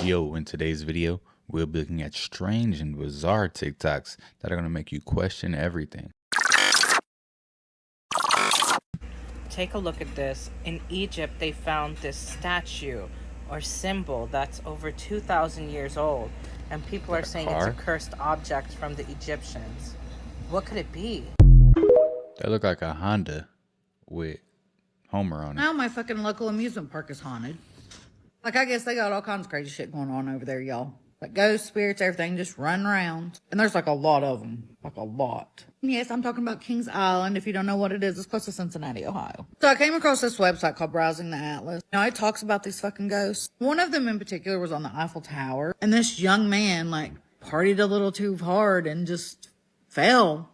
Yo, in today's video, we'll be looking at strange and bizarre TikToks that are going to make you question everything. Take a look at this. In Egypt, they found this statue or symbol that's over 2,000 years old, and people are saying it's a cursed object from the Egyptians. What could it be? That look like a Honda with Homer on it. Now my fucking local amusement park is haunted. Like, I guess they got all kinds of crazy shit going on over there, y'all. Like ghosts, spirits, everything just run around. And there's like a lot of them. Like a lot. Yes, I'm talking about Kings Island. If you don't know what it is, it's close to Cincinnati, Ohio. So I came across this website called Browsing the Atlas. Now it talks about these fucking ghosts. One of them in particular was on the Eiffel Tower. And this young man like partied a little too hard and just fell.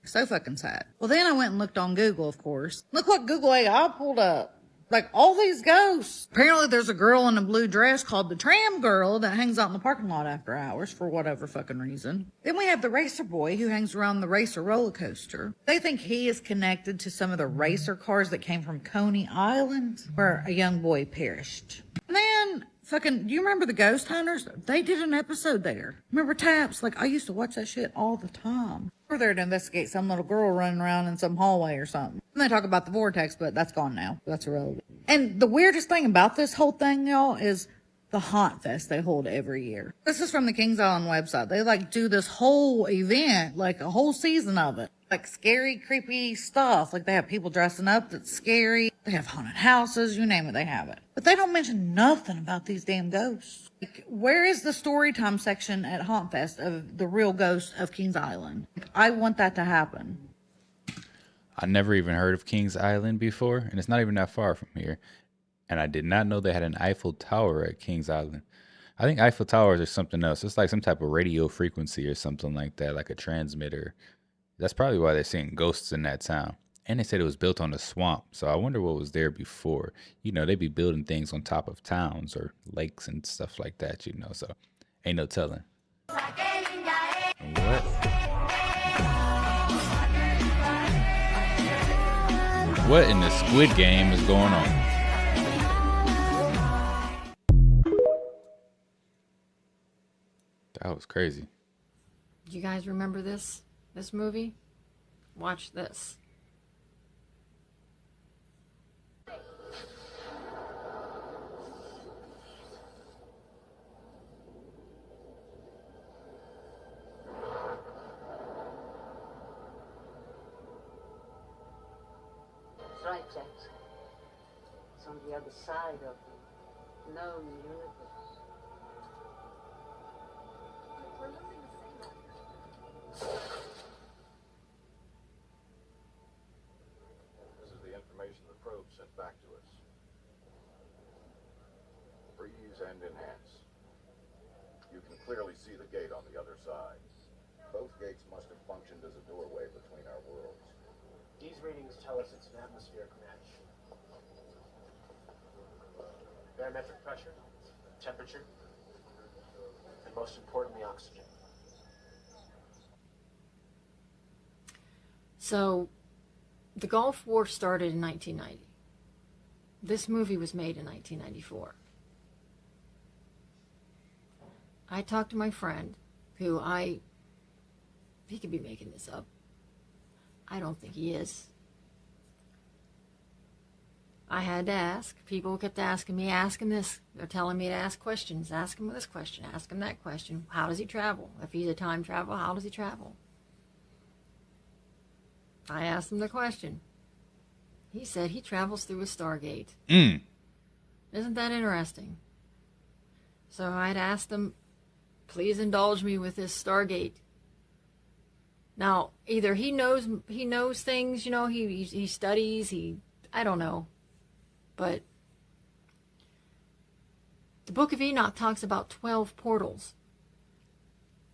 So fucking sad. Well, then I went and looked on Google, of course. Look what Google AI pulled up. Like, all these ghosts. Apparently, there's a girl in a blue dress called the Tram Girl that hangs out in the parking lot after hours for whatever fucking reason. Then we have the Racer Boy who hangs around the Racer roller coaster. They think he is connected to some of the racer cars that came from Coney Island, where a young boy perished. And then, fucking, do you remember the Ghost Hunters? They did an episode there. Remember Taps? Like, I used to watch that shit all the time. We're there to investigate some little girl running around in some hallway or something. And they talk about the vortex, but that's gone now. That's irrelevant. And the weirdest thing about this whole thing, y'all, is the Haunt Fest they hold every year. This is from the Kings Island website. They like do this whole event, like a whole season of it. Like scary, creepy stuff. Like they have people dressing up that's scary. They have haunted houses, you name it, they have it. But they don't mention nothing about these damn ghosts. Like, where is the story time section at Haunt Fest of the real ghost of Kings Island? I want that to happen. I never even heard of Kings Island before, and it's not even that far from here. And I did not know they had an Eiffel Tower at Kings Island. I think Eiffel Towers are something else. It's like some type of radio frequency or something like that, like a transmitter. That's probably why they're seeing ghosts in that town. And they said it was built on a swamp, so I wonder what was there before. You know, they be building things on top of towns or lakes and stuff like that, you know, so ain't no telling. What? What in the Squid Game is going on? That was crazy. Do you guys remember this movie? Watch this. That's right, Jack. It's on the other side of the known universe. We're living the same out here. This is the information the probe sent back to us. Freeze and enhance. You can clearly see the gate on the other side. Both gates must have functioned as a doorway between our worlds. These readings tell us it's an atmospheric match. Barometric pressure, temperature, and most importantly, oxygen. So, the Gulf War started in 1990. This movie was made in 1994. I talked to my friend, he could be making this up. I don't think he is. I had to ask. People kept asking me, ask him this. They're telling me to ask questions. Ask him this question. Ask him that question. How does he travel? If he's a time traveler, how does he travel? I asked him the question. He said he travels through a Stargate. Isn't that interesting? So I'd asked him, please indulge me with this Stargate. Now, either he knows things, you know, he studies, I don't know. But the Book of Enoch talks about 12 portals.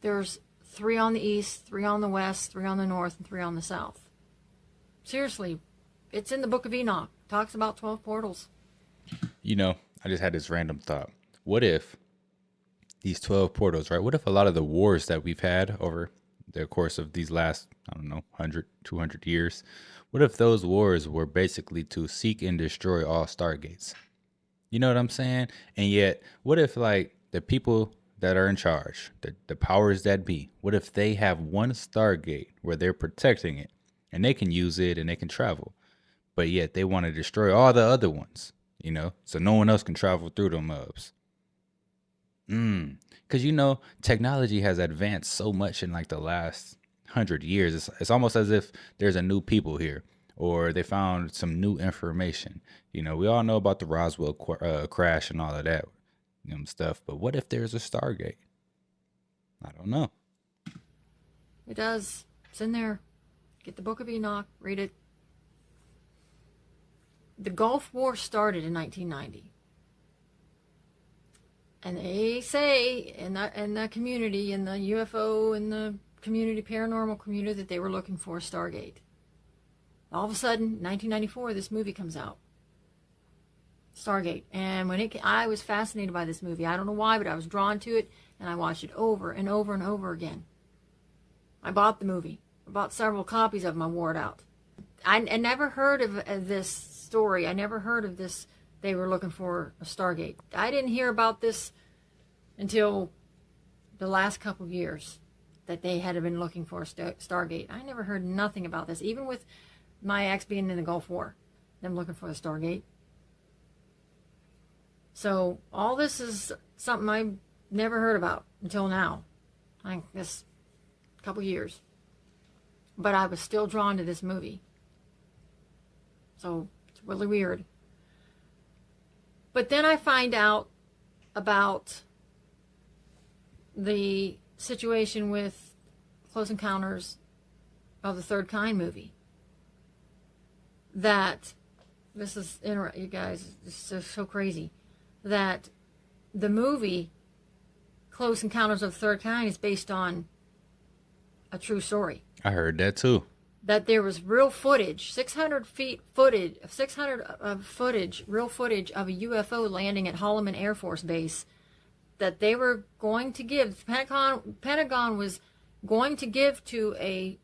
There's 3 on the east, 3 on the west, 3 on the north, and 3 on the south. Seriously, it's in the Book of Enoch. It talks about 12 portals. You know, I just had this random thought. What if these 12 portals, right? What if a lot of the wars that we've had over the course of these last, I don't know, 100, 200 years, what if those wars were basically to seek and destroy all Stargates? You know what I'm saying? And yet, what if, like, the people that are in charge, the powers that be, what if they have one Stargate where they're protecting it and they can use it and they can travel, but yet they want to destroy all the other ones, so no one else can travel through them hubs. Because technology has advanced so much in like the last 100 years. It's almost as if there's a new people here, or they found some new information. We all know about the Roswell crash and all of that stuff. But what if there's a Stargate? I don't know. It does. It's in there. Get the Book of Enoch. Read it. The Gulf War started in 1990. And they say in the community, in the UFO, in the community, paranormal community, that they were looking for a Stargate. All of a sudden, 1994, this movie comes out. Stargate. And I was fascinated by this movie. I don't know why, but I was drawn to it, and I watched it over and over and over again. I bought the movie. I bought several copies of them. I wore it out. I never heard of this story. I never heard of this. They were looking for a Stargate. I didn't hear about this until the last couple of years, that they had been looking for a Stargate. I never heard nothing about this, even with my ex being in the Gulf War, them looking for the Stargate. So all this is something I never heard about until now. I guess a couple years. But I was still drawn to this movie. So it's really weird. But then I find out about the situation with Close Encounters of the Third Kind movie. That, this is interesting, you guys, this is so crazy, that the movie Close Encounters of the Third Kind is based on a true story. I heard that too. That there was real footage, 600 feet footage, real footage of a UFO landing at Holloman Air Force Base, that they were going to give, Pentagon was going to give to a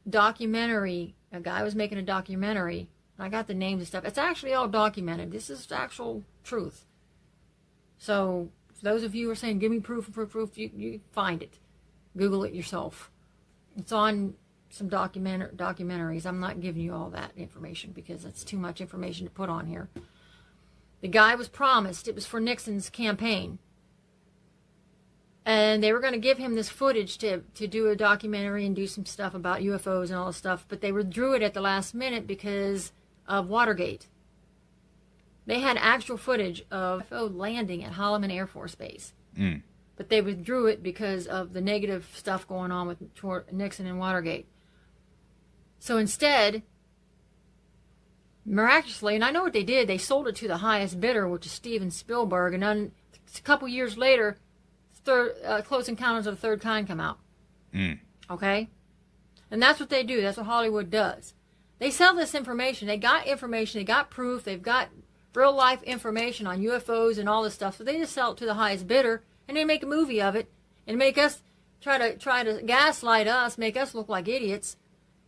documentary. A guy was making a documentary. I got the names and stuff. It's actually all documented. This is actual truth. So, for those of you who are saying, give me proof, you find it. Google it yourself. It's on some documentaries. I'm not giving you all that information because it's too much information to put on here. The guy was promised, it was for Nixon's campaign, and they were going to give him this footage to do a documentary and do some stuff about UFOs and all this stuff, but they withdrew it at the last minute because of Watergate. They had actual footage of UFO landing at Holloman Air Force Base. But they withdrew it because of the negative stuff going on with Nixon and Watergate. So instead, miraculously, and I know what they did, they sold it to the highest bidder, which is Steven Spielberg, and then a couple years later, Close Encounters of the Third Kind come out. Okay? And that's what they do. That's what Hollywood does. They sell this information. They got information. They got proof. They've got real-life information on UFOs and all this stuff. So they just sell it to the highest bidder, and they make a movie of it and make us try to gaslight us, make us look like idiots,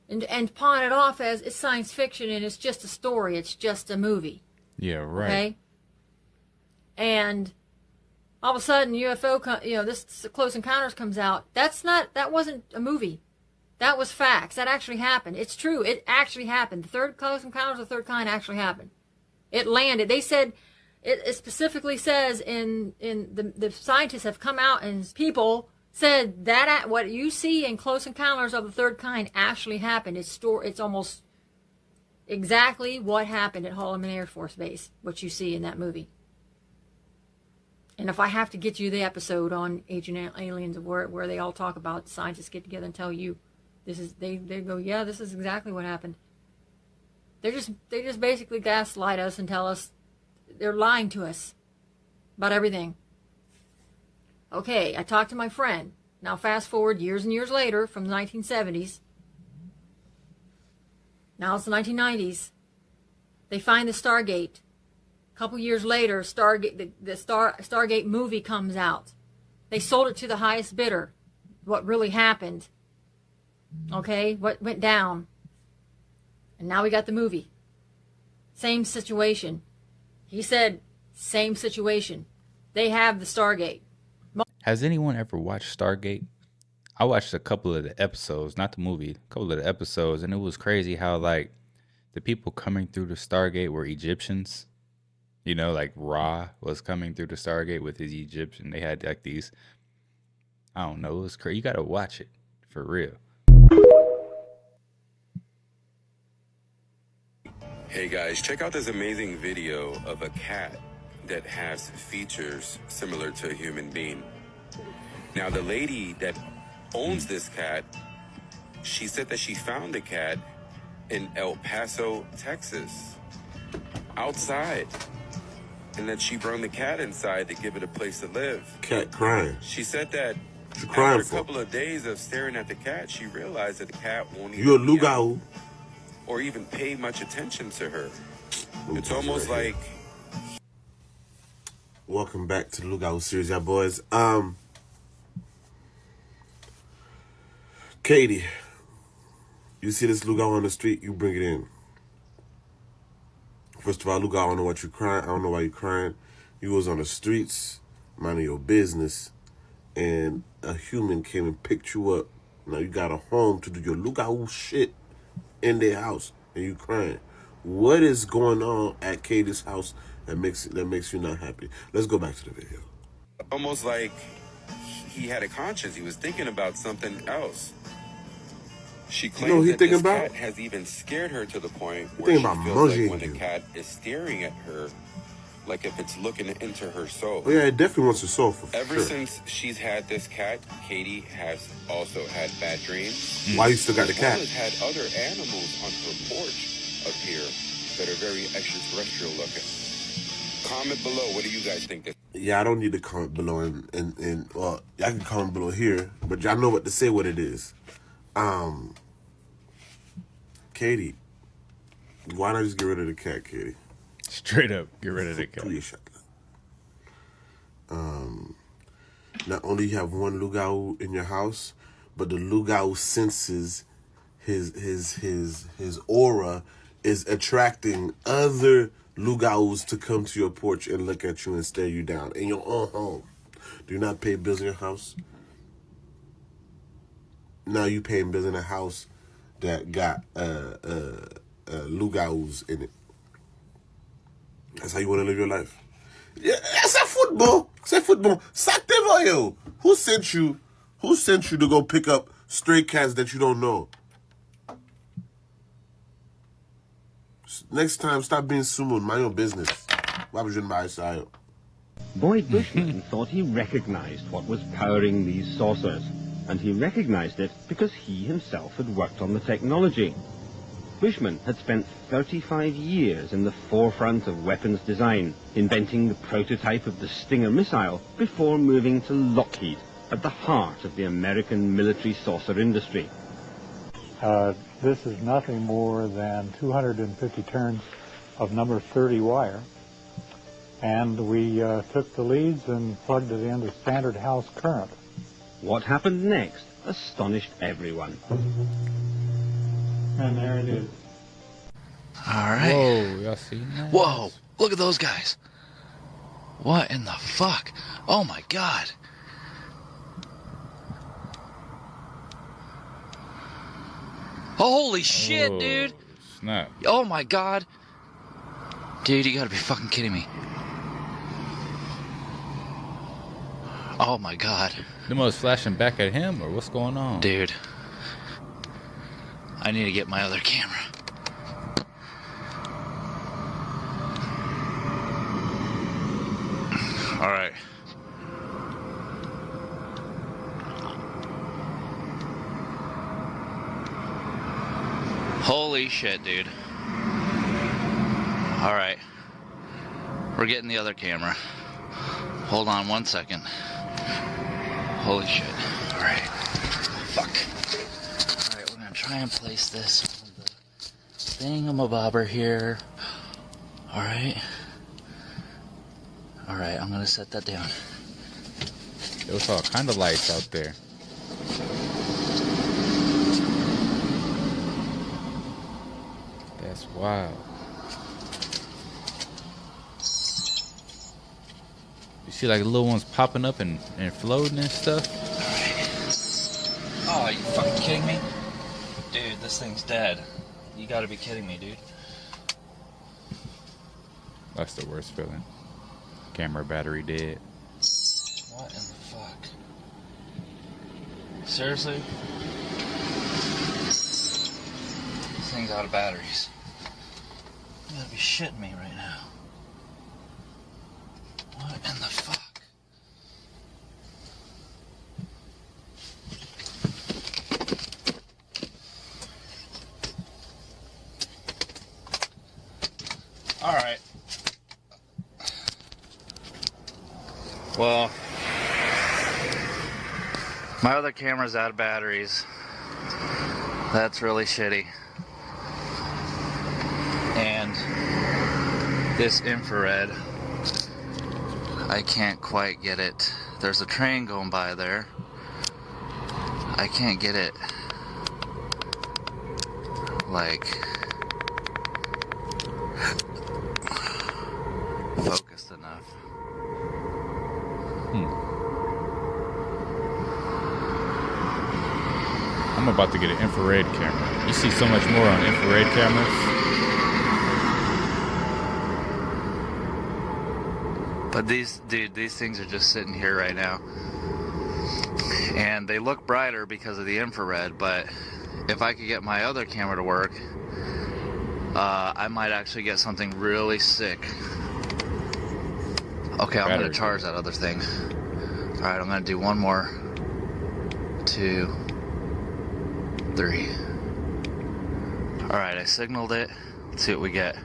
and pawn it off as it's science fiction and it's just a story, it's just a movie. Yeah, right. Okay? And all of a sudden UFO, this Close Encounters comes out. That wasn't a movie. That was facts. That actually happened. It's true. It actually happened. The third Close Encounters of the Third Kind actually happened. It landed. They said, it specifically says in the scientists have come out and people said that what you see in Close Encounters of the Third Kind actually happened. It's almost exactly what happened at Holloman Air Force Base, what you see in that movie. And if I have to get you the episode on Agent Aliens where they all talk about, scientists get together and tell you, they go, yeah, this is exactly what happened. They just basically gaslight us and tell us they're lying to us about everything. Okay, I talked to my friend. Now fast forward years and years later from the 1970s. Now it's the 1990s. They find the Stargate. A couple years later, the Stargate movie comes out. They sold it to the highest bidder. What really happened. Okay, what went down. And now we got the movie. Same situation. He said, same situation. they have the Stargate. Has anyone ever watched Stargate? I watched a couple of the episodes, not the movie, a couple of the episodes, and it was crazy how like the people coming through the Stargate were Egyptians. You know, like Ra was coming through the Stargate with his Egyptian. They had like these, I don't know, it was crazy. You gotta watch it for real. Hey guys, check out this amazing video of a cat that has features similar to a human being. Now, the lady that owns this cat, she said that she found the cat in El Paso, Texas, outside, and that she brought the cat inside to give it a place to live. Cat crying. She said that crying after a couple of days of staring at the cat, she realized that the cat won't You a even meow Lugao. or even pay much attention to her. It's almost right like Welcome back to the Lugao series, y'all boys. Katie, you see this Lugao on the street, you bring it in. First of all, Lugao, I don't know what you're crying. I don't know why you're crying. You was on the streets, minding your business, and a human came and picked you up. Now you got a home to do your Lugao shit in their house, and you crying. What is going on at Katie's house that makes you not happy? Let's go back to the video. almost like he had a conscience. He was thinking about something else. She claims that this cat has even scared her to the point where she feels like when the cat is staring at her, like if it's looking into her soul. Oh yeah, it definitely wants your soul for Ever sure. since she's had this cat, Katie has also had bad dreams. Why you still got the cat? As well as had other animals on her porch appear that are very extraterrestrial looking. Comment below. What do you guys think? Yeah, I don't need to comment below, and well, y'all can comment below here, but y'all know what to say. What it is. Katie, why not just get rid of the cat, Katie? Straight up, get rid of the cat. Please shut up. Not only you have one Lugao in your house, but the Lugao senses his aura is attracting other Lugaos to come to your porch and look at you and stare you down in your own home. Do you not pay bills in your house? Now you paying bills in a house that got Lugaos in it. That's how you want to live your life. Yeah, that's a football. C'est football. Sactevoyo. Who sent you to go pick up stray cats that you don't know? Next time, stop being sumo. Mind your business. Why was you in my side? Boyd Bushman thought he recognized what was powering these saucers, and he recognized it because he himself had worked on the technology. Bushman had spent 35 years in the forefront of weapons design, inventing the prototype of the Stinger missile before moving to Lockheed, at the heart of the American military saucer industry. This is nothing more than 250 turns of number 30 wire, and we took the leads and plugged it into standard house current. What happened next astonished everyone. And there it is. All right. Whoa, y'all see that? Whoa, look at those guys. What in the fuck? Oh my god. Holy shit, dude. Snap. Oh my god. Dude, you gotta be fucking kidding me. Oh my god. Them was flashing back at him, or what's going on? Dude. I need to get my other camera. Alright. Holy shit, dude. Alright. We're getting the other camera. Hold on 1 second. Holy shit. Alright. Fuck. Alright, we're gonna try and place this on the thingamabobber here. Alright. Alright, I'm gonna set that down. There was all kind of lights out there. That's wild. You see like little ones popping up and floating and stuff. Oh, are you fucking kidding me? Dude, this thing's dead. You gotta be kidding me, dude. That's the worst feeling. Camera battery dead. What in the fuck? Seriously? This thing's out of batteries. You gotta be shitting me right now. What in the fuck? Alright. Well, my other camera's out of batteries. That's really shitty. And this infrared, I can't quite get it. There's a train going by there. I can't get it like focused enough. I'm about to get an infrared camera. You see so much more on infrared cameras. But these things are just sitting here right now. And they look brighter because of the infrared, but if I could get my other camera to work, I might actually get something really sick. Okay, I'm gonna charge that other thing. Alright, I'm gonna do one more. 2, 3. Alright, I signaled it. Let's see what we get.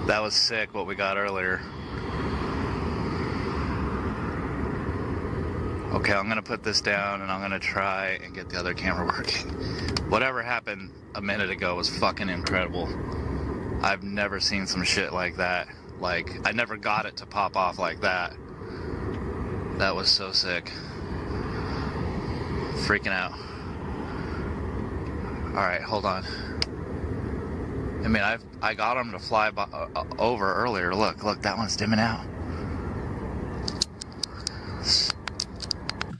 That was sick what we got earlier. Okay, I'm gonna put this down and I'm gonna try and get the other camera working. Whatever happened a minute ago was fucking incredible. I've never seen some shit like that. Like, I never got it to pop off like that. That was so sick. Freaking out. Alright, hold on. I mean, I got them to fly by, over earlier. Look, that one's dimming out.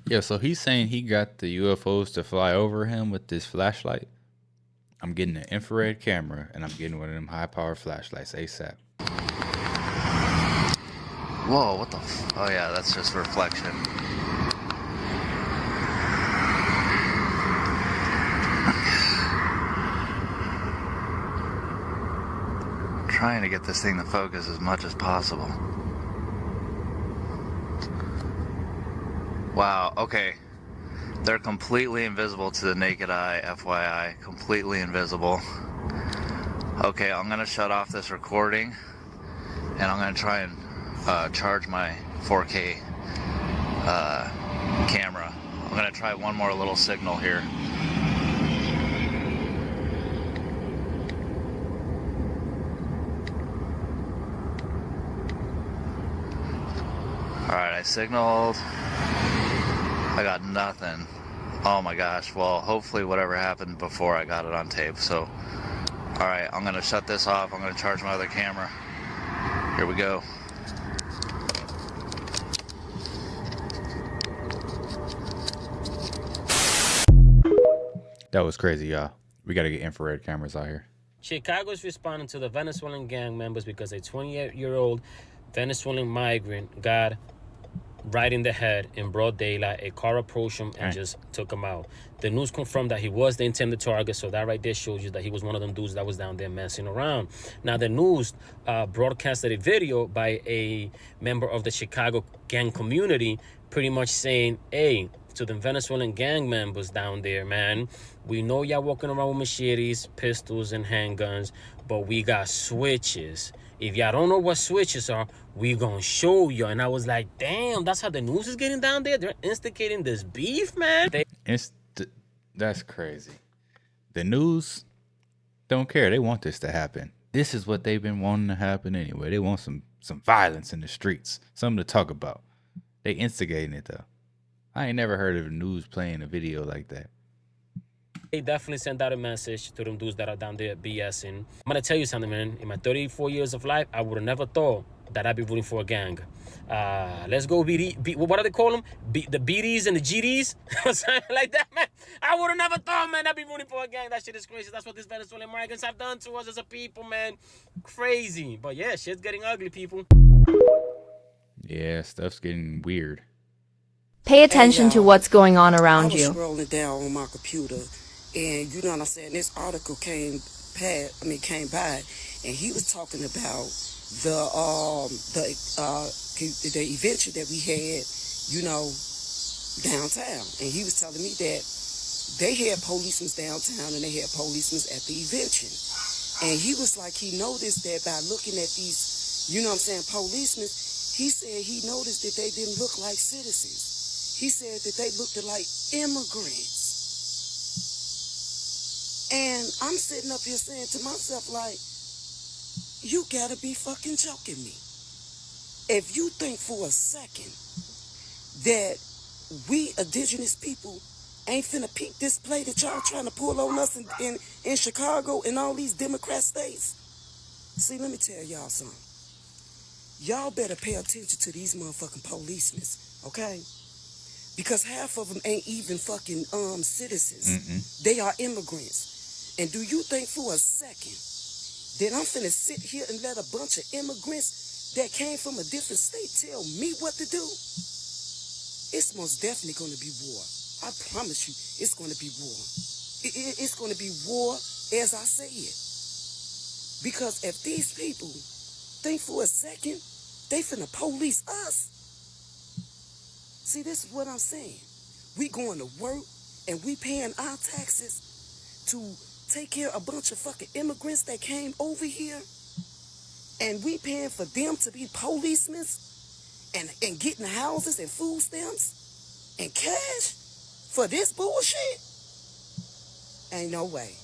Yeah, so he's saying he got the UFOs to fly over him with this flashlight. I'm getting an infrared camera, and I'm getting one of them high-power flashlights ASAP. Whoa, what the oh yeah, that's just reflection. Trying to get this thing to focus as much as possible. Wow, okay. They're completely invisible to the naked eye, FYI. Completely invisible. Okay, I'm gonna shut off this recording and I'm gonna try and charge my 4K camera. I'm gonna try one more little signal here. Alright, I signaled. I got nothing. Oh my gosh. Well, hopefully whatever happened before I got it on tape. So, alright, I'm going to shut this off. I'm going to charge my other camera. Here we go. That was crazy, y'all. We got to get infrared cameras out here. Chicago is responding to the Venezuelan gang members because a 28-year-old Venezuelan migrant got right in the head in broad daylight. A car approached him and just took him out. The news confirmed that he was the intended target, so that right there shows you that he was one of them dudes that was down there messing around. Now, the news broadcasted a video by a member of the Chicago gang community pretty much saying, hey, to the Venezuelan gang members down there, man, we know y'all walking around with machetes, pistols, and handguns, but we got switches. If y'all don't know what switches are, we gonna show you. And I was like, damn, that's how the news is getting down there? They're instigating this beef, man? That's crazy. The news don't care. They want this to happen. This is what they've been wanting to happen anyway. They want some violence in the streets, something to talk about. They instigating it though. I ain't never heard of news playing a video like that. They definitely send out a message to them dudes that are down there BSing. I'm gonna tell you something, man. In my 34 years of life, I would have never thought that I'd be rooting for a gang. Let's go BD. What do they call them? The BDs and the GDs? Something like that, man. I would have never thought, man, I'd be rooting for a gang. That shit is crazy. That's what these Venezuelan migrants have done to us as a people, man. Crazy. But yeah, shit's getting ugly, people. Yeah, stuff's getting weird. Pay attention to what's going on around I was you. scrolling down on my computer, and you know what I'm saying. This article came by, and he was talking about the adventure that we had, you know, downtown, and he was telling me that they had policemen downtown and they had policemen at the invention, and he was like, he noticed that by looking at these, you know what I'm saying, policemen, he said he noticed that they didn't look like citizens. He said that they looked like immigrants. And I'm sitting up here saying to myself, like, you gotta be fucking joking me. If you think for a second that we indigenous people ain't finna peep this play that y'all trying to pull on us in Chicago and all these Democrat states, see, let me tell y'all something. Y'all better pay attention to these motherfucking policemen, okay? Because half of them ain't even fucking citizens. They are immigrants. And do you think for a second that I'm finna sit here and let a bunch of immigrants that came from a different state tell me what to do? It's most definitely gonna be war. I promise you, it's gonna be war. It's gonna be war as I say it. Because if these people think for a second they finna police us, see, this is what I'm saying. We going to work and we paying our taxes to take care of a bunch of fucking immigrants that came over here, and we paying for them to be policemen and getting houses and food stamps and cash for this bullshit? Ain't no way.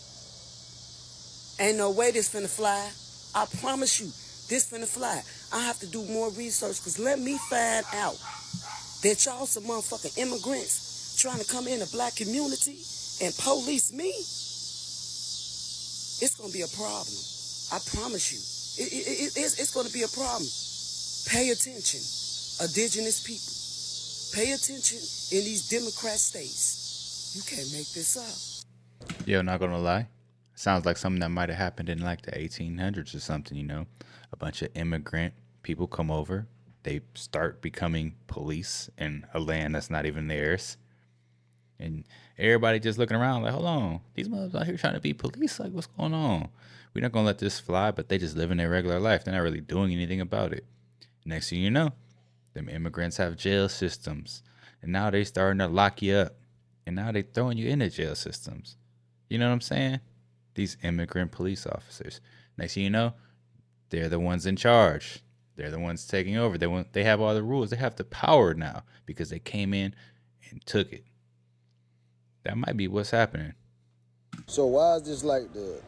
Ain't no way this finna fly. I promise you, this finna fly. I have to do more research, because let me find out that y'all some motherfucking immigrants trying to come in the black community and police me. It's gonna be a problem. I promise you. It's gonna be a problem. Pay attention, indigenous people. Pay attention in these Democrat states. You can't make this up. Yo, not gonna lie. Sounds like something that might have happened in like the 1800s or something, you know? A bunch of immigrant people come over. They start becoming police in a land that's not even theirs. And everybody just looking around like, hold on, these motherfuckers out here trying to be police? Like, what's going on? We're not going to let this fly, but they just living their regular life. They're not really doing anything about it. Next thing you know, them immigrants have jail systems. And now they starting to lock you up. And now they throwing you into jail systems. You know what I'm saying? These immigrant police officers. Next thing you know, they're the ones in charge. They're the ones taking over. They have all the rules. They have the power now because they came in and took it. That might be what's happening. So why is this like the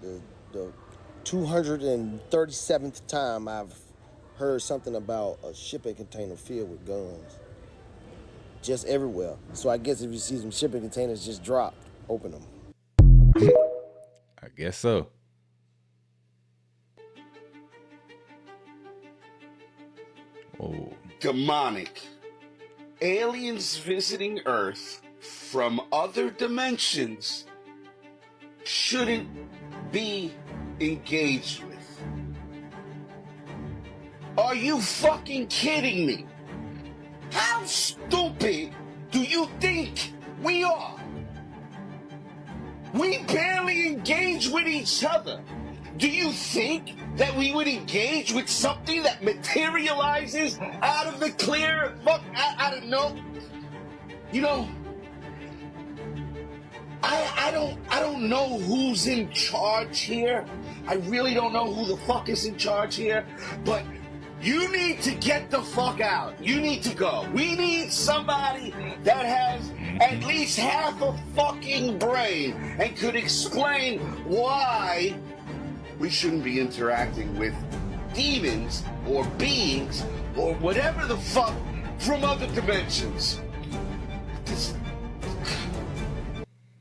237th time I've heard something about a shipping container filled with guns? Just everywhere. So I guess if you see some shipping containers just drop, open them. I guess so. Oh. Demonic. Aliens visiting Earth from other dimensions shouldn't be engaged with. Are you fucking kidding me? How stupid do you think we are? We barely engage with each other. Do you think that we would engage with something that materializes out of the clear, out of no? You know, I don't know who's in charge here. I really don't know who the fuck is in charge here, but you need to get the fuck out. You need to go. We need somebody that has at least half a fucking brain and could explain why we shouldn't be interacting with demons or beings or whatever the fuck from other dimensions.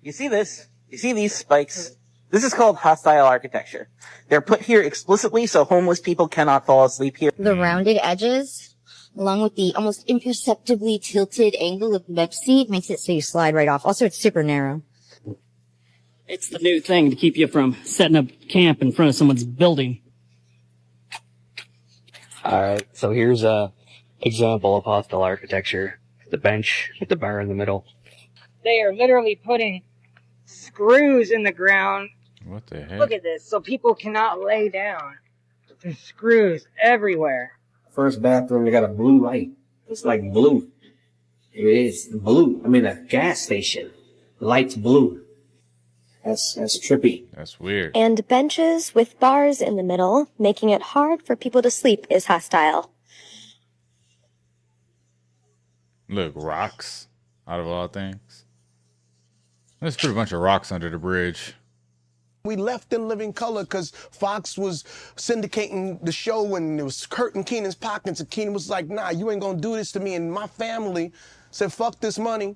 You see this? You see these spikes? This is called hostile architecture. They're put here explicitly so homeless people cannot fall asleep here. The rounded edges, along with the almost imperceptibly tilted angle of the bench seat, makes it so you slide right off. Also, it's super narrow. It's the new thing to keep you from setting up camp in front of someone's building. Alright, so here's a example of hostile architecture. The bench with the bar in the middle. They are literally putting screws in the ground. What the heck? Look at this, so people cannot lay down. There's screws everywhere. First bathroom, they got a blue light. It's like blue. It is blue. I mean, a gas station. The light's blue. That's trippy. That's weird. And benches with bars in the middle, making it hard for people to sleep, is hostile. Look, rocks, out of all things. Let's put a bunch of rocks under the bridge. We left in living color because Fox was syndicating the show and it was hurting Keenan's pockets. And Keenan was like, nah, you ain't gonna do this to me. And my family said, fuck this money.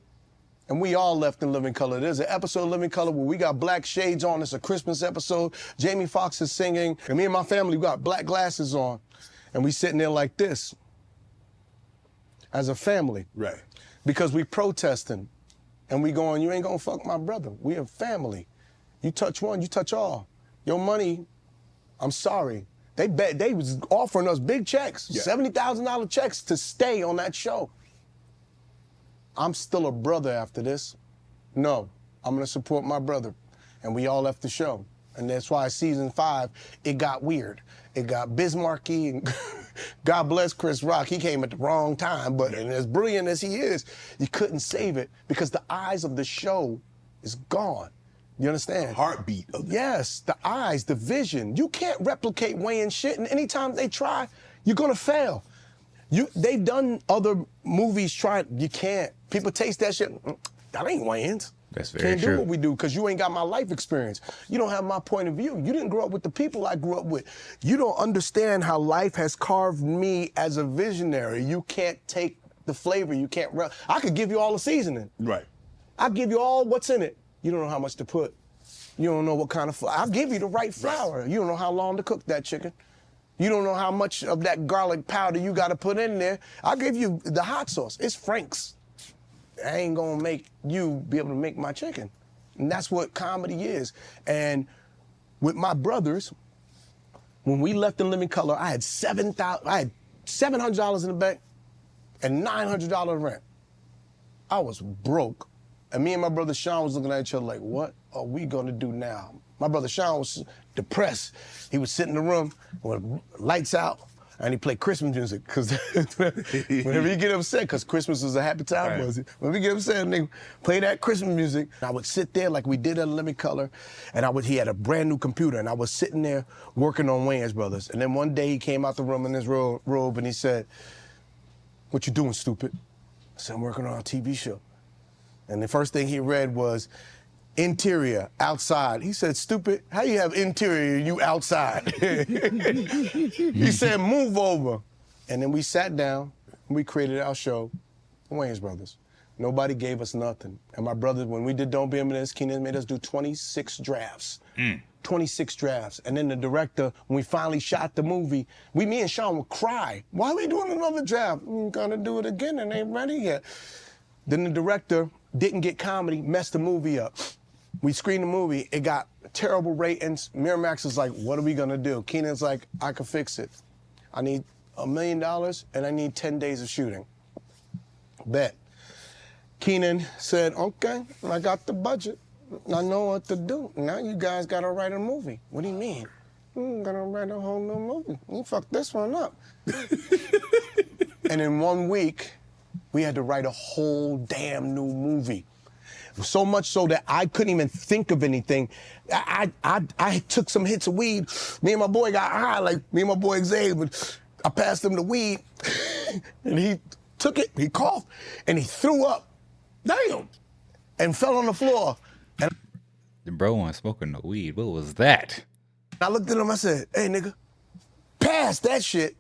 And we all left in living color. There's an episode of Living Color where we got black shades on. It's a Christmas episode. Jamie Foxx is singing. And me and my family, we got black glasses on. And we sitting there like this as a family. Right. Because we protesting. And we going, you ain't gonna fuck my brother. We a family. You touch one, you touch all. Your money, I'm sorry. They was offering us big checks, $70,000 checks to stay on that show. I'm still a brother after this. No, I'm gonna support my brother. And we all left the show. And that's why season 5, it got weird. It got Bismarcky, and God bless Chris Rock. He came at the wrong time, but and as brilliant as he is, you couldn't save it because the eyes of the show is gone. You understand? The heartbeat of it. Yes, the eyes, the vision. You can't replicate Wayans shit, and anytime they try, you're gonna fail. They've done other movies, you can't. People taste that shit, that ain't Wayans. That's very Can't true. do what we do because you ain't got my life experience. You don't have my point of view. You didn't grow up with the people I grew up with. You don't understand how life has carved me as a visionary. You can't take the flavor. You can't. I could give you all the seasoning. Right. I'll give you all what's in it. You don't know how much to put. You don't know what kind of flour. I'll give you the right flour. Right. You don't know how long to cook that chicken. You don't know how much of that garlic powder you got to put in there. I'll give you the hot sauce. It's Frank's. I ain't gonna make you be able to make my chicken. And that's what comedy is. And with my brothers, when we left in Living Color, I had $700 in the bank and $900 rent. I was broke. And me and my brother Sean was looking at each other like, what are we gonna do now? My brother Sean was depressed. He would sit in the room with lights out, and he played Christmas music, because whenever you get upset, because Christmas was a happy time, was it? When we get upset, they play that Christmas music. I would sit there like we did at Living Color, and he had a brand new computer, and I was sitting there working on Wayans Brothers. And then one day he came out the room in his robe, and he said, "What you doing, stupid?" I said, "I'm working on a TV show." And the first thing he read was, interior, outside. He said, "Stupid, how you have interior, you outside?" He said, "Move over." And then we sat down, and we created our show, Wayans Brothers. Nobody gave us nothing. And my brother, when we did Don't Be a Menace, Keenan made us do 26 drafts. 26 drafts. And then the director, when we finally shot the movie, me and Sean would cry. "Why are we doing another draft?" "We're gonna do it again, and ain't ready yet." Then the director didn't get comedy, messed the movie up. We screened the movie, it got terrible ratings. Miramax was like, "What are we gonna do?" Keenan's like, "I can fix it. I need $1 million and I need 10 days of shooting." Bet. Keenan said, "Okay, I got the budget. I know what to do. Now you guys gotta write a movie." "What do you mean?" "I'm gonna write a whole new movie. You fucked this one up." And in 1 week, we had to write a whole damn new movie. So much so that I couldn't even think of anything. I took some hits of weed. Me and my boy got high, like me and my boy Xavier. I passed him the weed, and he took it, he coughed, and he threw up. Damn! And fell on the floor. And the bro wasn't smoking no weed. What was that? I looked at him, I said, "Hey, nigga, pass that shit."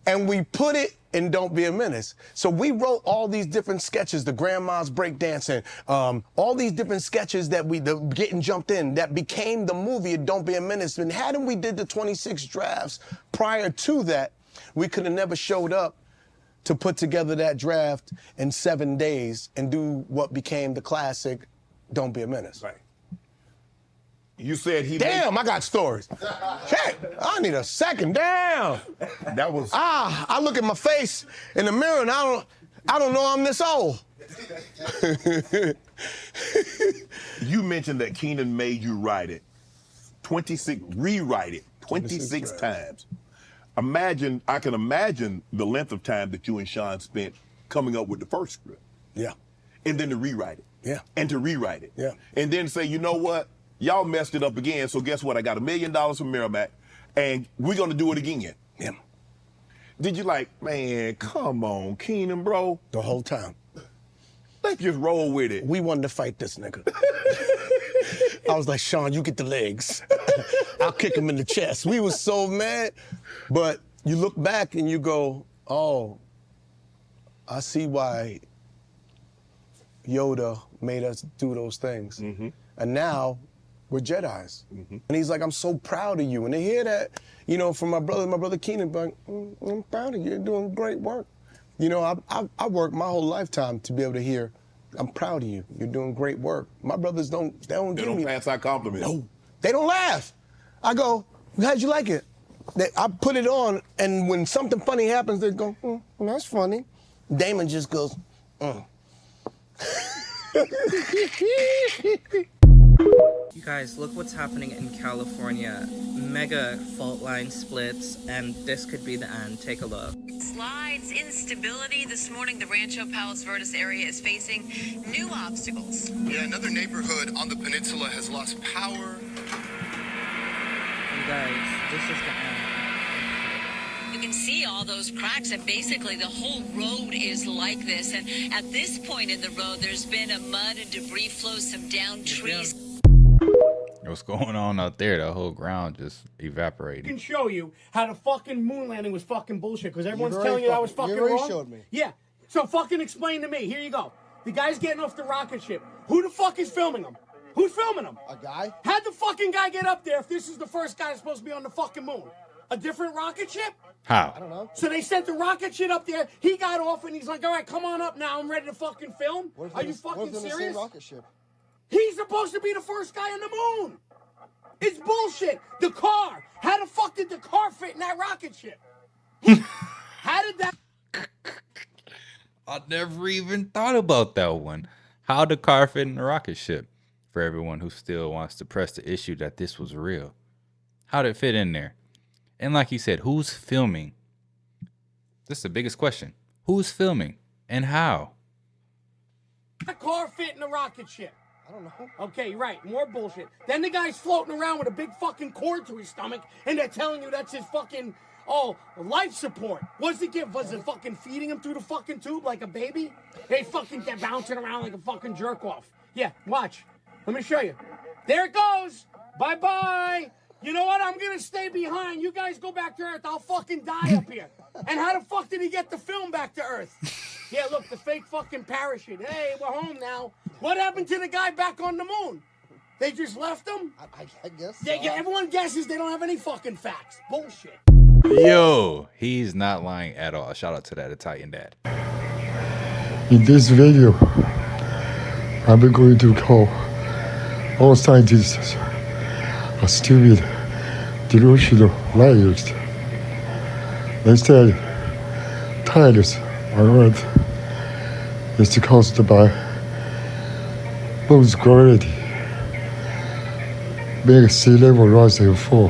and we put it in Don't Be a Menace. So we wrote all these different sketches, the grandma's breakdancing, all these different sketches that getting jumped in, that became the movie Don't Be a Menace. And hadn't we did the 26 drafts prior to that, we could have never showed up to put together that draft in 7 days and do what became the classic Don't Be a Menace. Right. You said he. Damn, I got stories. Shit, I need a second. Damn. That was. I look at my face in the mirror and I don't know I'm this old. You mentioned that Keenan made you write it. Rewrite it 26 times. I can imagine the length of time that you and Sean spent coming up with the first script. Yeah. And then to rewrite it. Yeah. And to rewrite it. Yeah. And then say, you know what? Y'all messed it up again, so guess what? I got $1 million from Merrimack, and we're gonna do it again. Yeah. Did you like, man, come on, Keenan, bro? The whole time. Let's just roll with it. We wanted to fight this nigga. I was like, Sean, you get the legs. I'll kick him in the chest. We was so mad. But you look back and you go, oh, I see why Yoda made us do those things. Mm-hmm. And now we're Jedis. Mm-hmm. And he's like, I'm so proud of you. And to hear that, you know, from my brother Keenan, like, I'm proud of you. You're doing great work. You know, I worked my whole lifetime to be able to hear, I'm proud of you. You're doing great work. My brothers don't give me. Pass out compliments. No, they don't laugh. I go, how'd you like it? I put it on, and when something funny happens, they go, that's funny. Damon just goes, You guys, look what's happening in California. Mega fault line splits, and this could be the end. Take a look. Slides, instability. This morning, the Rancho Palos Verdes area is facing new obstacles. Yeah, another neighborhood on the peninsula has lost power. You guys, this is the end. You can see all those cracks, and basically the whole road is like this. And at this point in the road, there's been a mud and debris flow, some downed trees. What's going on out there? The whole ground just evaporated. I can show you how the fucking moon landing was fucking bullshit because everyone's telling you I was fucking you already wrong. Showed me. Yeah. So fucking explain to me. Here you go. The guy's getting off the rocket ship. Who the fuck is filming him? Who's filming him? A guy? How'd the fucking guy get up there if this is the first guy that's supposed to be on the fucking moon? A different rocket ship? How? I don't know. So they sent the rocket ship up there. He got off and he's like, all right, come on up now. I'm ready to fucking film. Are you fucking serious? The same rocket ship? He's supposed to be the first guy on the moon. It's bullshit. The car. How the fuck did the car fit in that rocket ship? How did that... I never even thought about that one. How the car fit in the rocket ship? For everyone who still wants to press the issue that this was real. How did it fit in there? And like you said, who's filming? This is the biggest question. Who's filming and how? That car fit in the rocket ship. I don't know. Okay, right. More bullshit. Then the guy's floating around with a big fucking cord to his stomach, and they're telling you that's his fucking, life support. Was it fucking feeding him through the fucking tube like a baby? They're bouncing around like a fucking jerk off. Yeah, watch. Let me show you. There it goes. Bye-bye. You know what? I'm going to stay behind. You guys go back to Earth. I'll fucking die up here. And how the fuck did he get the film back to Earth? Yeah, look, the fake fucking parachute. Hey, we're home now. What happened to the guy back on the moon? They just left him? I guess so. Yeah, everyone guesses they don't have any fucking facts. Bullshit. Yo, he's not lying at all. Shout out to that Italian dad. In this video, I'm going to call all scientists are stupid, delusional liars. They said tides on Earth is caused by moon's gravity, make sea level rise and fall,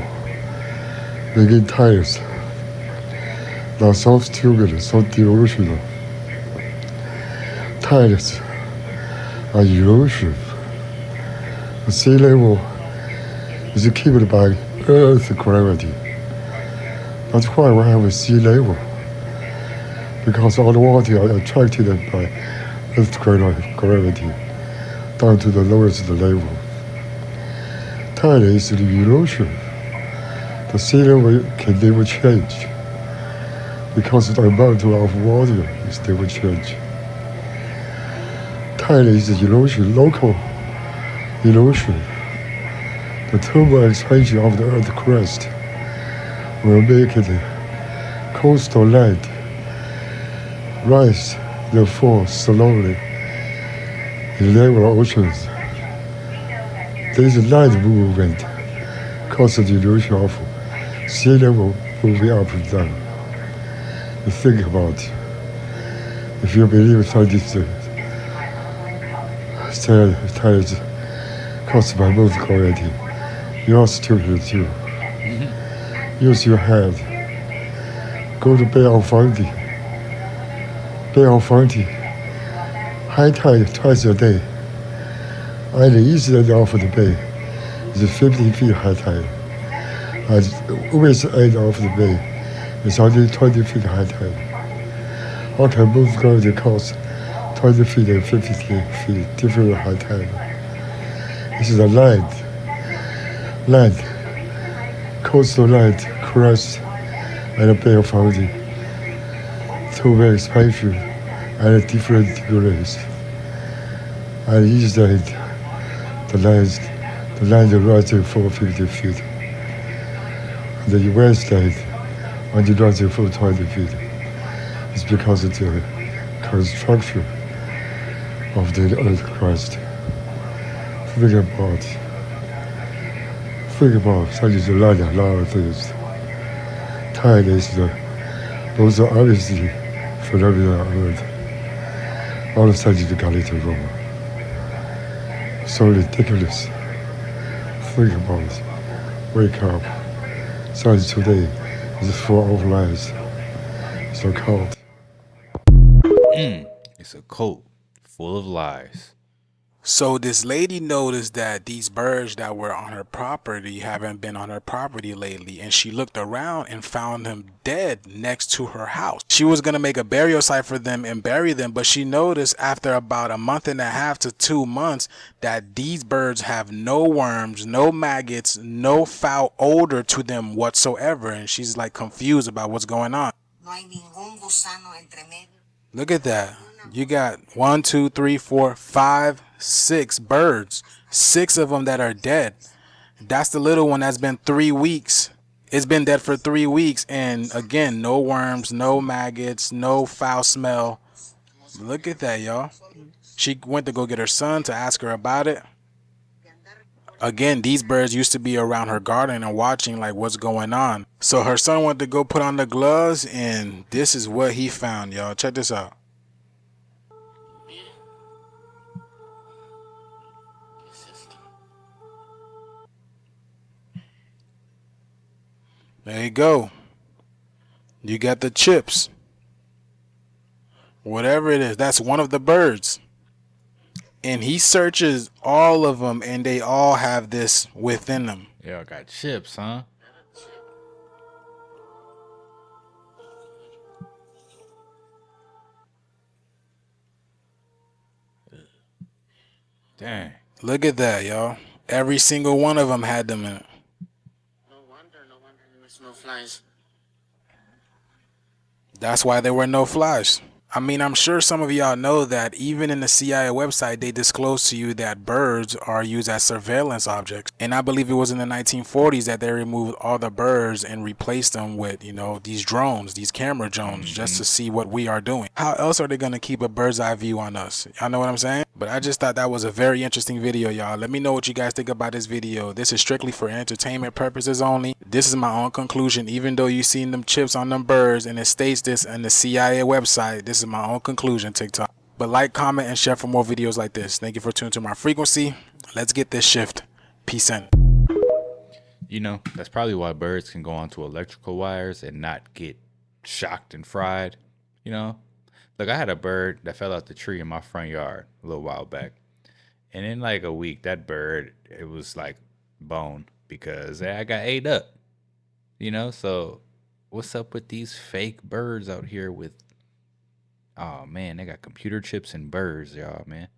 making tides. They're so stupid, so delusional. Tides are erosion. The sea level is kept by Earth's gravity. That's why we have a sea level, because all the water are attracted by Earth's gravity down to the lowest level. Tide is the erosion. The sea level can never change. because the amount of water is never change. Tide is erosion, local erosion. The thermal expansion of the Earth's crust will make it coastal land rise and fall slowly in level oceans. This land movement causes the erosion of sea level moving up and down. You think about it. If you believe scientists tides caused by most gravity, you are stupid too. Use your head. Go to Bay of Fungi. Bay of Fungi. High tide twice a day. And the east end of the bay is 50 feet high tide. And the west end of the bay is only 20 feet high tide. How can most gravity cause 20 feet and 50 feet different high tide? This is a land, coastal land, crust, and a Bay of Fungi. Two-way expansion at different degrees. And each end, the land rising for 50 feet. And the west end, only rising for 20 feet. It's because of the construction of the Earth crust. Think about such as a lot of things. Tide is the most obvious phenomenon on Earth. All of scientists got it wrong. So ridiculous. Think about it. Wake up. Science today is full of lies. So called. It's a cult full of lies. So this lady noticed that these birds that were on her property haven't been on her property lately, and she looked around and found them dead next to her house. She was going to make a burial site for them and bury them, but she noticed after about a month and a half to 2 months that these birds have no worms, no maggots, no foul odor to them whatsoever, and she's like confused about what's going on. Look at that. You got 1, 2, 3, 4, 5, 6 birds. 6 of them that are dead. That's the little one that's been 3 weeks. It's been dead for 3 weeks. And again, no worms, no maggots, no foul smell. Look at that, y'all. She went to go get her son to ask her about it. Again, these birds used to be around her garden and watching like what's going on. So her son went to go put on the gloves, and this is what he found, y'all. Check this out. There you go. You got the chips. Whatever it is, that's one of the birds. And he searches all of them, and they all have this within them. Y'all got chips, huh? Dang. Look at that, y'all. Every single one of them had them in it. No wonder there was no flies. That's why there were no flies. I mean, I'm sure some of y'all know that even in the CIA website, they disclose to you that birds are used as surveillance objects. And I believe it was in the 1940s that they removed all the birds and replaced them with, you know, these drones, these camera drones, just to see what we are doing. How else are they going to keep a bird's eye view on us? Y'all know what I'm saying? But I just thought that was a very interesting video, y'all. Let me know what you guys think about this video. This is strictly for entertainment purposes only. This is my own conclusion. Even though you seen them chips on them birds and it states this in the CIA website, this is my own conclusion, TikTok. But like, comment, and share for more videos like this. Thank you for tuning to my frequency. Let's get this shift. Peace in. You know, that's probably why birds can go onto electrical wires and not get shocked and fried. You know, look, I had a bird that fell out the tree in my front yard a little while back. And in like a week, that bird, it was like bone because I got ate up. You know, so what's up with these fake birds out here with, oh man, they got computer chips and birds, y'all, man.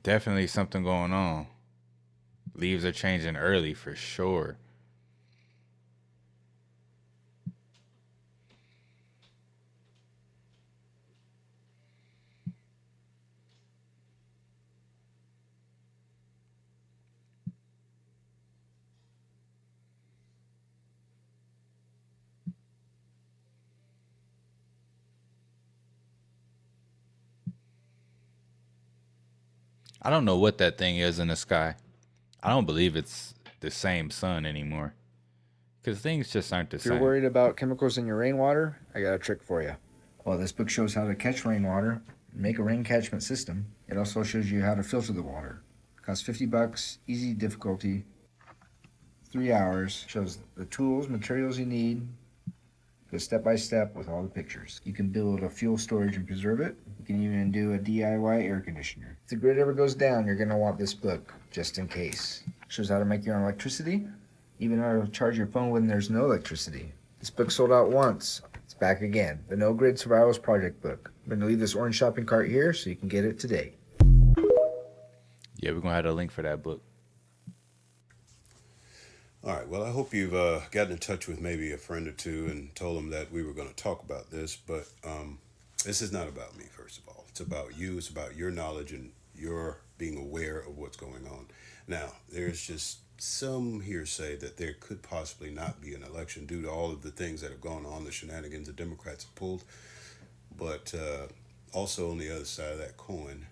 Definitely something going on. Leaves are changing early for sure. I don't know what that thing is in the sky. I don't believe it's the same sun anymore. Because things just aren't the If you're same. worried about chemicals in your rainwater, I got a trick for you. Well, this book shows how to catch rainwater, make a rain catchment system. It also shows you how to filter the water. It costs $50, easy difficulty, 3 hours. Shows the tools, materials you need, goes step by step with all the pictures. You can build a fuel storage and preserve it. You can even do a DIY air conditioner. If the grid ever goes down, you're gonna want this book, just in case. Shows how to make your own electricity, even how to charge your phone when there's no electricity. This book sold out once. It's back again. The No Grid Survivals Project book. I'm gonna leave this orange shopping cart here so you can get it today. Yeah, we're going to have a link for that book. All right. Well, I hope you've gotten in touch with maybe a friend or two and told them that we were going to talk about this. But this is not about me, first of all. It's about you. It's about your knowledge and your being aware of what's going on. Now, there's just some hearsay that there could possibly not be an election due to all of the things that have gone on, the shenanigans the Democrats have pulled. But also on the other side of that coin,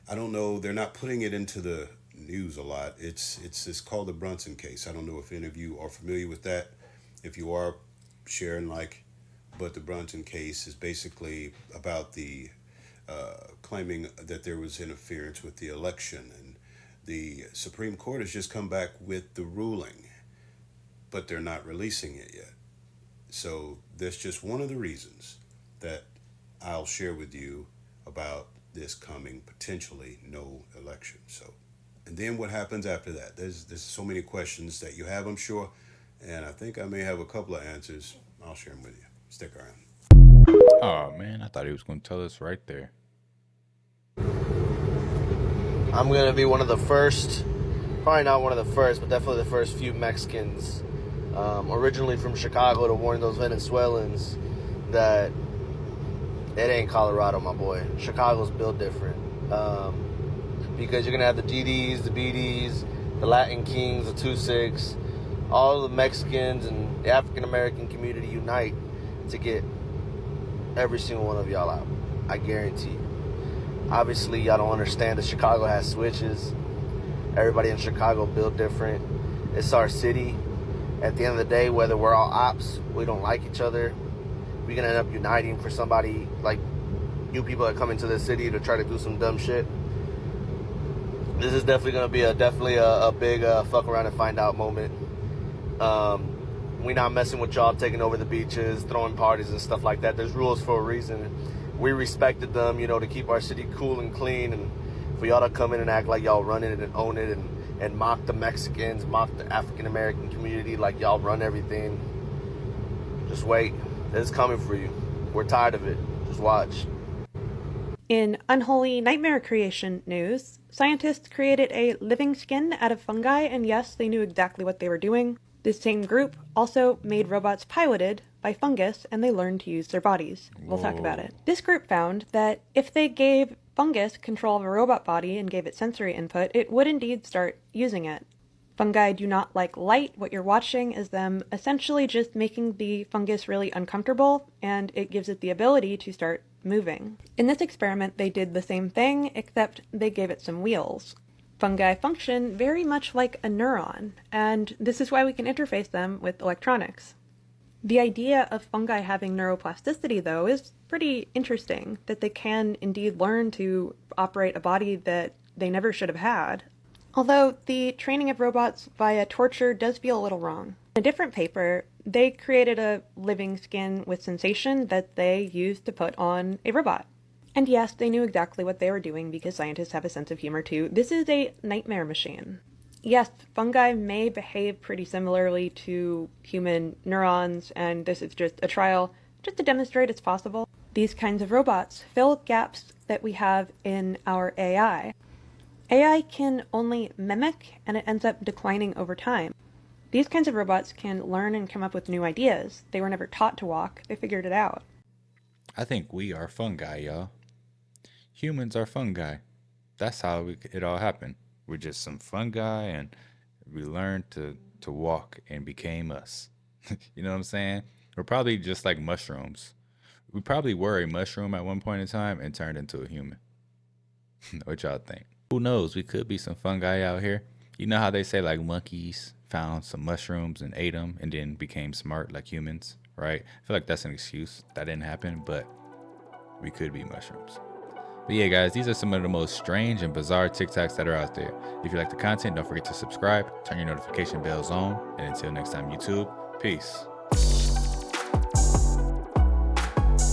I don't know. They're not putting it into the news a lot. It's called the Brunson case. I don't know if any of you are familiar with that. If you are, share and like. But the Brunson case is basically about the claiming that there was interference with the election, and the Supreme Court has just come back with the ruling, but they're not releasing it yet. So that's just one of the reasons that I'll share with you about this coming potentially no election. So, and then what happens after that? There's so many questions that you have, I'm sure, and I think I may have a couple of answers. I'll share them with you. Stick around. Oh man, I thought he was going to tell us right there. I'm gonna be one of the first, probably not one of the first, but definitely the first few Mexicans, originally from Chicago, to warn those Venezuelans that it ain't Colorado, my boy. Chicago's built different. Because you're going to have the GDs, the BDs, the Latin Kings, the 2-6, all the Mexicans and the African-American community unite to get every single one of y'all out. I guarantee you. Obviously, y'all don't understand that Chicago has switches. Everybody in Chicago built different. It's our city. At the end of the day, whether we're all ops, we don't like each other, we're going to end up uniting for somebody like you people that come into the city to try to do some dumb shit. This is definitely going to be a big fuck around and find out moment. We're not messing with y'all taking over the beaches, throwing parties and stuff like that. There's rules for a reason. We respected them, to keep our city cool and clean, and for y'all to come in and act like y'all run it and own it and mock the Mexicans, mock the African-American community like y'all run everything. Just wait. It's coming for you. We're tired of it. Just watch. In unholy nightmare creation news, scientists created a living skin out of fungi, and yes, they knew exactly what they were doing. This same group also made robots piloted by fungus, and they learned to use their bodies. We'll talk about it. This group found that if they gave fungus control of a robot body and gave it sensory input, it would indeed start using it. Fungi do not like light. What you're watching is them essentially just making the fungus really uncomfortable, and it gives it the ability to start moving. In this experiment, they did the same thing, except they gave it some wheels. Fungi function very much like a neuron, and this is why we can interface them with electronics. The idea of fungi having neuroplasticity, though, is pretty interesting, that they can indeed learn to operate a body that they never should have had. Although the training of robots via torture does feel a little wrong. In a different paper, they created a living skin with sensation that they used to put on a robot. And yes, they knew exactly what they were doing because scientists have a sense of humor too. This is a nightmare machine. Yes, fungi may behave pretty similarly to human neurons, and this is just a trial just to demonstrate it's possible. These kinds of robots fill gaps that we have in our AI. AI can only mimic, and it ends up declining over time. These kinds of robots can learn and come up with new ideas. They were never taught to walk, they figured it out. I think we are fungi, y'all. Humans are fungi. That's how it all happened. We're just some fungi, and we learned to walk and became us. You know what I'm saying? We're probably just like mushrooms. We probably were a mushroom at one point in time and turned into a human. What y'all think? Who knows? We could be some fungi out here. You know how they say like monkeys found some mushrooms and ate them and then became smart like humans, right? I feel like that's an excuse. That didn't happen, but we could be mushrooms. But yeah, guys, these are some of the most strange and bizarre TikToks that are out there. If you like the content, don't forget to subscribe, turn your notification bells on, and until next time, YouTube, peace.